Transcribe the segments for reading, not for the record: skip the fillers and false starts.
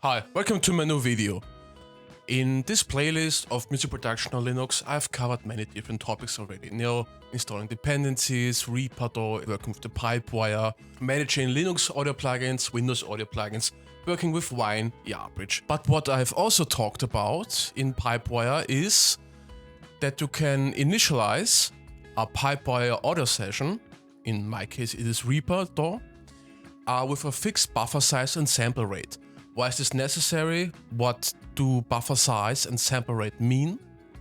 Hi, welcome to my new video. In this playlist of music production on Linux, I've covered many different topics already. Installing dependencies, repo, working with the Pipewire, managing Linux audio plugins, Windows audio plugins, working with Wine, Bridge. But what I've also talked about in Pipewire is that you can initialize a Pipewire audio session, in my case it is repo, with a fixed buffer size and sample rate. Why is this necessary? What do buffer size and sample rate mean?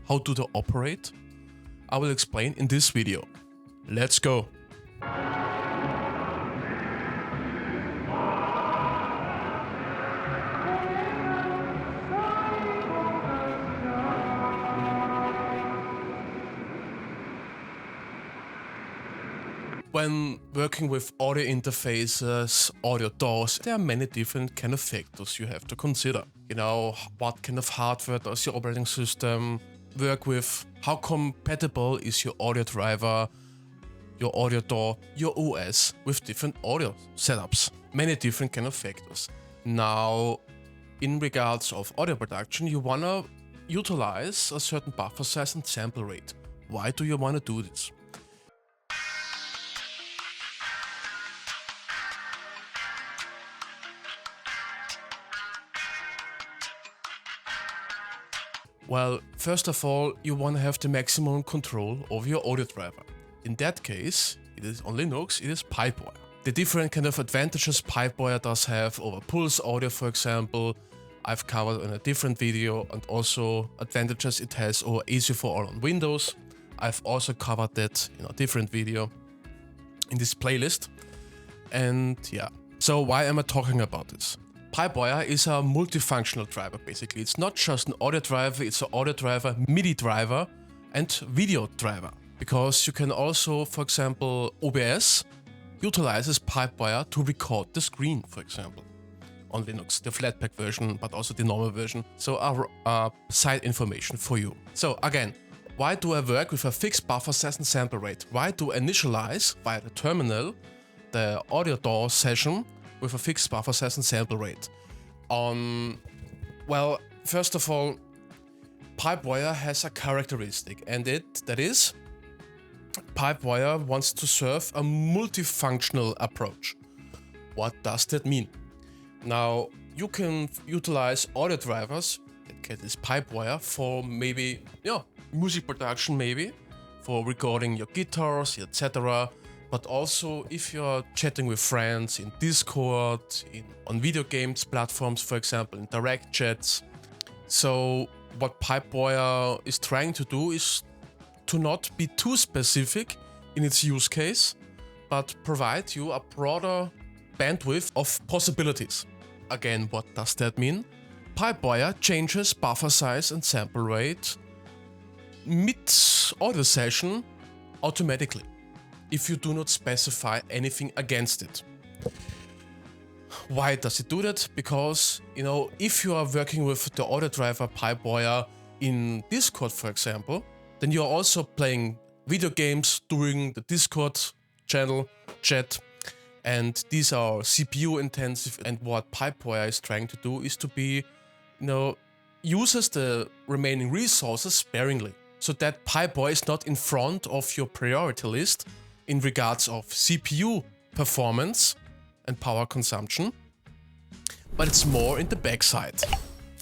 How do they operate? I will explain in this video. Let's go! When working with audio interfaces, audio DAWs, there are many different kind of factors you have to consider. What kind of hardware does your operating system work with? How compatible is your audio driver, your audio DAW, your OS with different audio setups? Many different kind of factors. Now, in regards of audio production, you wanna utilize a certain buffer size and sample rate. Why do you wanna do this? Well, first of all, you want to have the maximum control over your audio driver. In that case, it is on Linux, it is Pipewire. The different kind of advantages Pipewire does have over Pulse Audio, for example, I've covered in a different video, and also advantages it has over AC4All on Windows. I've also covered that in a different video in this playlist. And yeah, so why am I talking about this? Pipewire is a multifunctional driver, basically. It's not just an audio driver, it's an audio driver, Midi driver, and video driver. Because you can also, for example, OBS utilizes Pipewire to record the screen, for example, on Linux, the Flatpak version, but also the normal version. So our side information for you. So again, why do I work with a fixed buffer size and sample rate? Why do I initialize via the terminal the audio DAW session with a fixed buffer size and sample rate? Well, first of all, Pipewire has a characteristic, and that is Pipewire wants to serve a multifunctional approach. What does that mean? Now, you can utilize audio drivers, that is Pipewire, for maybe, music production maybe, for recording your guitars, etc. But also if you're chatting with friends in Discord, on video games platforms, for example, in direct chats. So what Pipewire is trying to do is to not be too specific in its use case, but provide you a broader bandwidth of possibilities. Again, what does that mean? Pipewire changes buffer size and sample rate mid-audio session automatically, if you do not specify anything against it. Why does it do that? Because, if you are working with the audio driver Pipewire in Discord, for example, then you're also playing video games during the Discord channel chat, and these are CPU intensive, and what Pipewire is trying to do is to be, uses the remaining resources sparingly, so that Pipewire is not in front of your priority list in regards of CPU performance and power consumption, but it's more in the backside,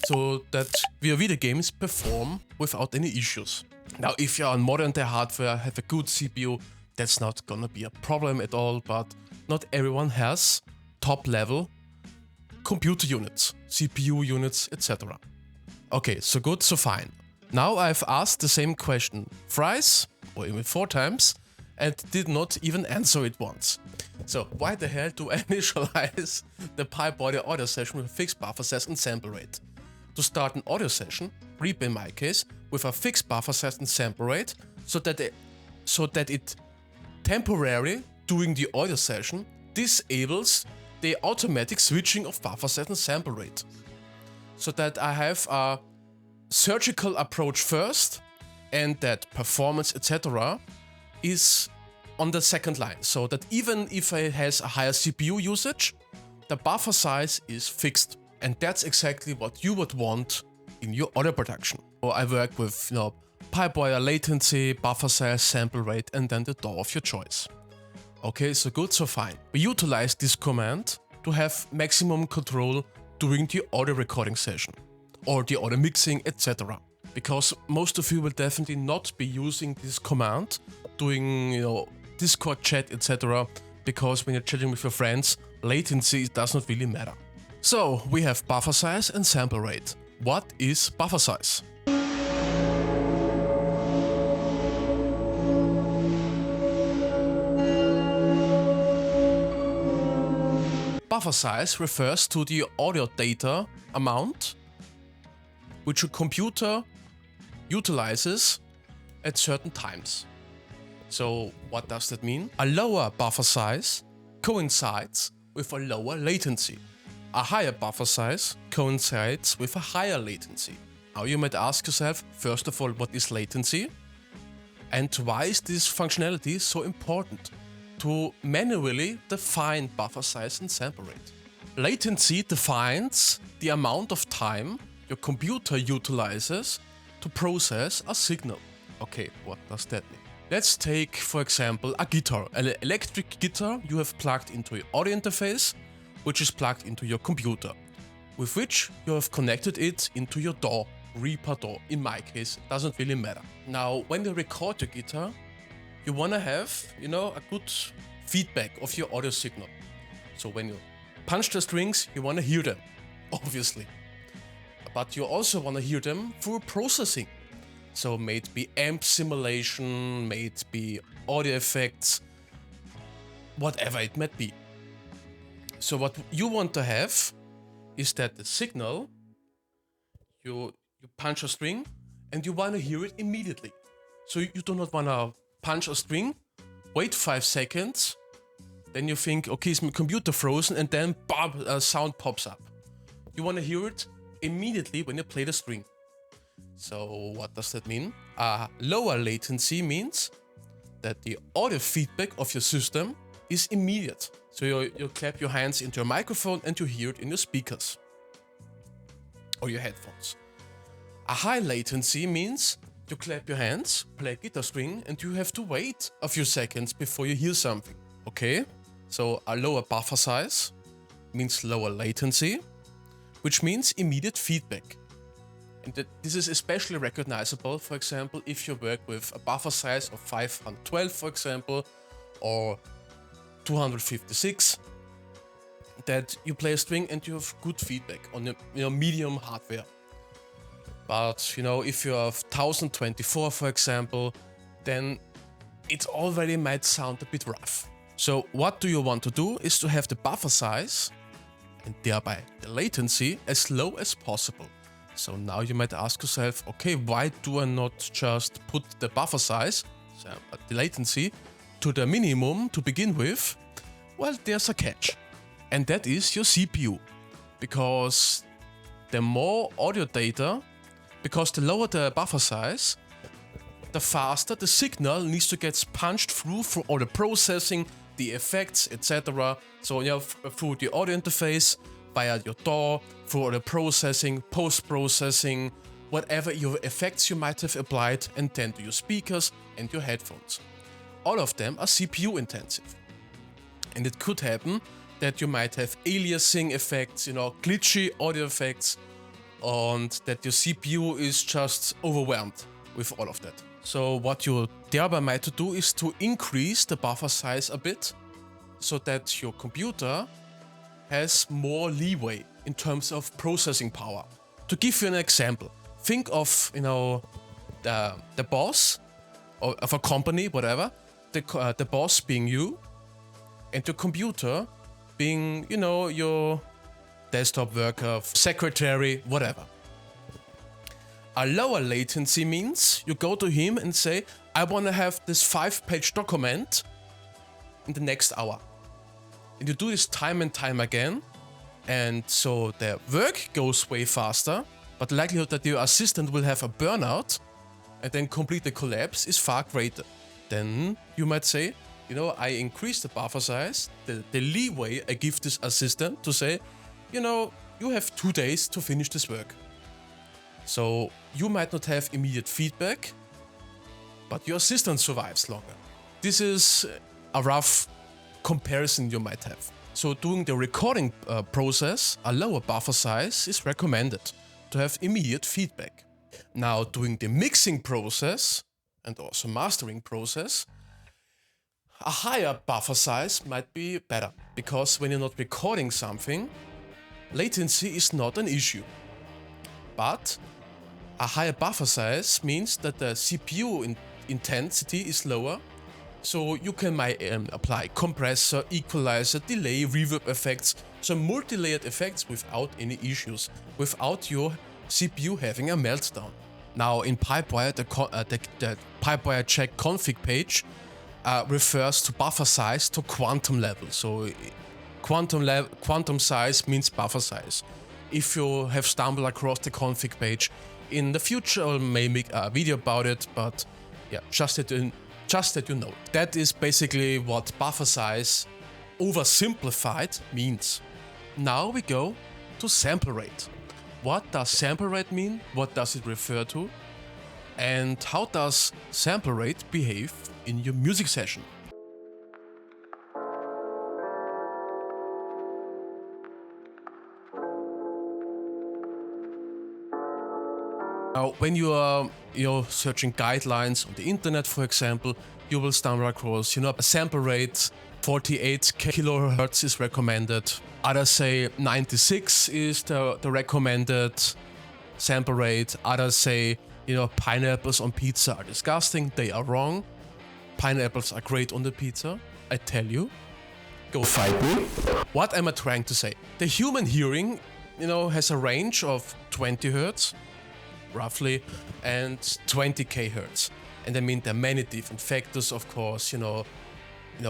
so that your video games perform without any issues. Now, if you're on modern day hardware, have a good CPU, that's not gonna be a problem at all, but not everyone has top level computer units, CPU units, etc. Okay, so good, so fine. Now I've asked the same question thrice, or even 4 times, and did not even answer it once. So why the hell do I initialize the Pipewire audio session with a fixed buffer size and sample rate? To start an audio session, repo in my case, with a fixed buffer size and sample rate, so that it temporarily, during the audio session, disables the automatic switching of buffer size and sample rate. So that I have a surgical approach first, and that performance, etc. is on the second line, so that even if it has a higher CPU usage, the buffer size is fixed. And that's exactly what you would want in your audio production. So I work with, Pipewire, Latency, Buffersize, Samplerate, and then the DAW of your choice. Okay, so good, so fine. We utilize this command to have maximum control during the audio recording session or the audio mixing, etc. Because most of you will definitely not be using this command doing, Discord chat, etc. Because when you're chatting with your friends, latency does not really matter. So we have Buffersize and Samplerate. What is Buffersize? Buffersize refers to the audio data amount which your computer utilizes at certain times. So what does that mean? A lower buffer size coincides with a lower latency. A higher buffer size coincides with a higher latency. Now you might ask yourself, first of all, what is latency? And why is this functionality so important? To manually define buffer size and sample rate. Latency defines the amount of time your computer utilizes to process a signal. Okay, what does that mean? Let's take, for example, a guitar, an electric guitar you have plugged into your audio interface, which is plugged into your computer, with which you have connected it into your DAW, Reaper DAW. In my case, it doesn't really matter. Now, when you record your guitar, you want to have, a good feedback of your audio signal. So when you punch the strings, you want to hear them, obviously. But you also want to hear them through processing. So may it be amp simulation, may it be audio effects, whatever it might be. So what you want to have is that the signal, you punch a string and you want to hear it immediately. So you do not want to punch a string, wait 5 seconds, then you think, okay, is my computer frozen, and then bam, a sound pops up. You want to hear it immediately when you play the string. So what does that mean? Lower latency means that the audio feedback of your system is immediate. So you clap your hands into your microphone and you hear it in your speakers or your headphones. A high latency means you clap your hands, play a guitar string, and you have to wait a few seconds before you hear something. Okay? So a lower buffer size means lower latency, which means immediate feedback. And this is especially recognizable, for example, if you work with a buffer size of 512, for example, or 256, that you play a string and you have good feedback on your medium hardware. But, if you have 1024, for example, then it already might sound a bit rough. So what do you want to do is to have the buffer size and thereby the latency as low as possible. So now you might ask yourself, okay, why do I not just put the buffer size, so the latency, to the minimum to begin with? Well, there's a catch. And that is your CPU. Because the more audio data, because the lower the buffer size, the faster the signal needs to get punched through for all the processing, the effects, etc. So through the audio interface, via your DAW, through all the processing, post-processing, whatever your effects you might have applied, and then to your speakers and your headphones. All of them are CPU intensive. And it could happen that you might have aliasing effects, glitchy audio effects, and that your CPU is just overwhelmed with all of that. So what you thereby might do is to increase the buffer size a bit, so that your computer has more leeway in terms of processing power. To give you an example, think of the boss of a company, whatever, the boss being you, and your computer being, your desktop worker, secretary, whatever. A lower latency latencycy means you go to him and say, I want to have this 5-page document in the next hour. And you do this time and time again. And so the work goes way faster, but the likelihood that your assistant will have a burnout and then complete the collapse is far greater. Then you might say, I increase the buffer size, the leeway I give this assistant to say, you have 2 days to finish this work. So you might not have immediate feedback, but your assistant survives longer. This is a rough comparison you might have. So during the recording process, a lower buffer size is recommended to have immediate feedback. Now during the mixing process and also mastering process, a higher buffer size might be better, because when you're not recording something, latency is not an issue. But a higher buffer size means that the CPU intensity is lower, so you can apply compressor, equalizer, delay, reverb effects, some multi-layered effects without any issues, without your CPU having a meltdown. Now in Pipewire, the Pipewire check config page refers to buffer size to quantum level. So quantum size means buffer size. If you have stumbled across the config page, in the future I may make a video about it, but yeah, just that you know. That is basically what buffer size oversimplified means. Now we go to sample rate. What does sample rate mean? What does it refer to? And how does sample rate behave in your music session? Now, when you are searching guidelines on the internet, for example, you will stumble across, a sample rate 48 kilohertz is recommended. Others say 96 is the recommended sample rate. Others say, pineapples on pizza are disgusting. They are wrong. Pineapples are great on the pizza. I tell you. Go fight me. What am I trying to say? The human hearing, has a range of 20 hertz. Roughly, and 20 kHz. And I mean, there are many different factors, of course,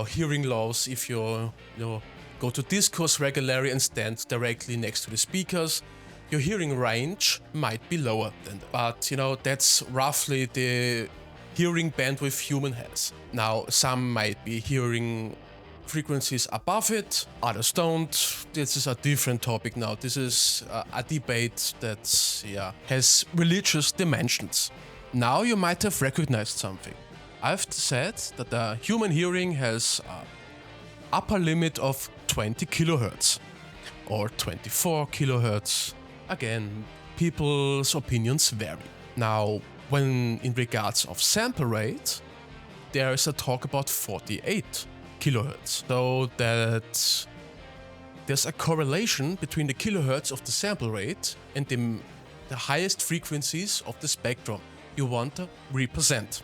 hearing loss. If you go to discourse regularly and stand directly next to the speakers, your hearing range might be lower than that. But that's roughly the hearing bandwidth human has. Now, some might be hearing frequencies above it, others don't. This is a different topic now. This is a debate that has religious dimensions. Now you might have recognized something. I've said that the human hearing has an upper limit of 20 kilohertz or 24 kilohertz. Again, people's opinions vary. Now, when in regards of sample rate, there is a talk about 48 kilohertz. So that there's a correlation between the kilohertz of the sample rate and the highest frequencies of the spectrum you want to represent.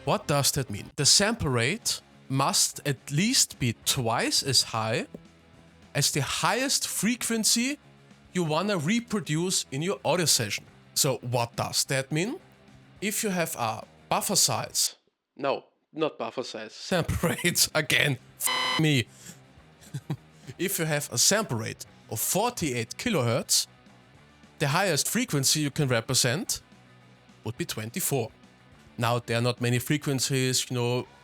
What does that mean? The sample rate must at least be twice as high as the highest frequency you want to reproduce in your audio session. So what does that mean? If you have a buffer size, not buffer size, sample rate, again, me. If you have a sample rate of 48 kilohertz, the highest frequency you can represent would be 24. Now, there are not many frequencies,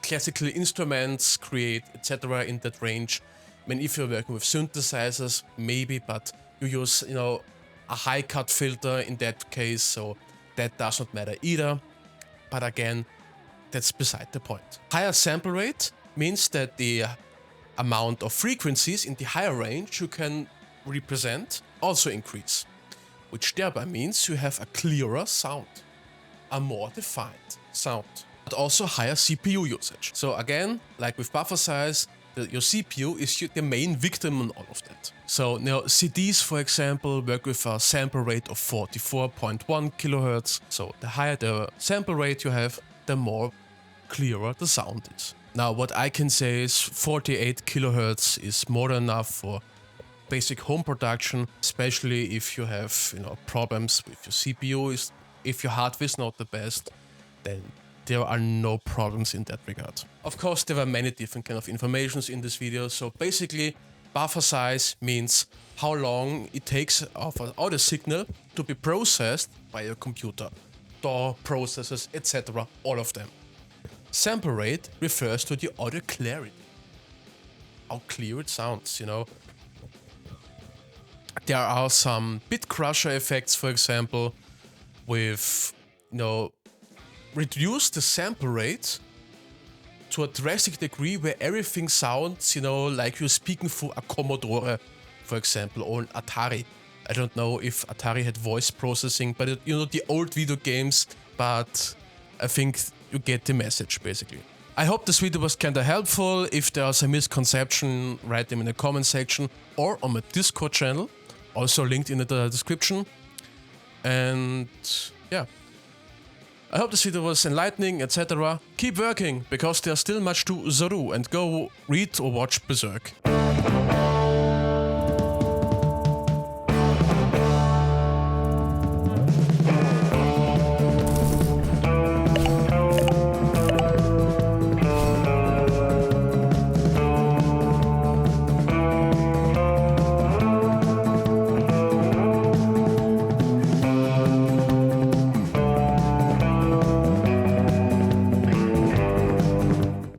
classical instruments create, etc. in that range. I mean, if you're working with synthesizers, maybe, but you use, a high cut filter in that case, so that does not matter either. But again, that's beside the point. Higher sample rate means that the amount of frequencies in the higher range you can represent also increase, which thereby means you have a clearer sound, a more defined sound, but also higher CPU usage. So again, like with buffer size, your CPU is the main victim in all of that. So now CDs, for example, work with a sample rate of 44.1 kilohertz. So the higher the sample rate you have, the more clearer the sound is. Now what I can say is 48 kilohertz is more than enough for basic home production, especially if you have problems with your CPU. If your hardware is not the best, then there are no problems in that regard. Of course, there are many different kind of informations in this video. So basically, buffer size means how long it takes of an audio signal to be processed by your computer, DAW, processors, etc. All of them. Sample rate refers to the audio clarity, how clear it sounds, There are some bit crusher effects, for example, with, reduce the sample rate to a drastic degree where everything sounds, like you're speaking through a Commodore, for example, or an Atari. I don't know if Atari had voice processing, but the old video games, but I think you get the message, basically. I hope this video was kinda helpful. If there are some misconception, write them in the comment section or on my Discord channel, also linked in the description. And yeah, I hope this video was enlightening, etc. Keep working, because there's still much to do, and go read or watch Berserk.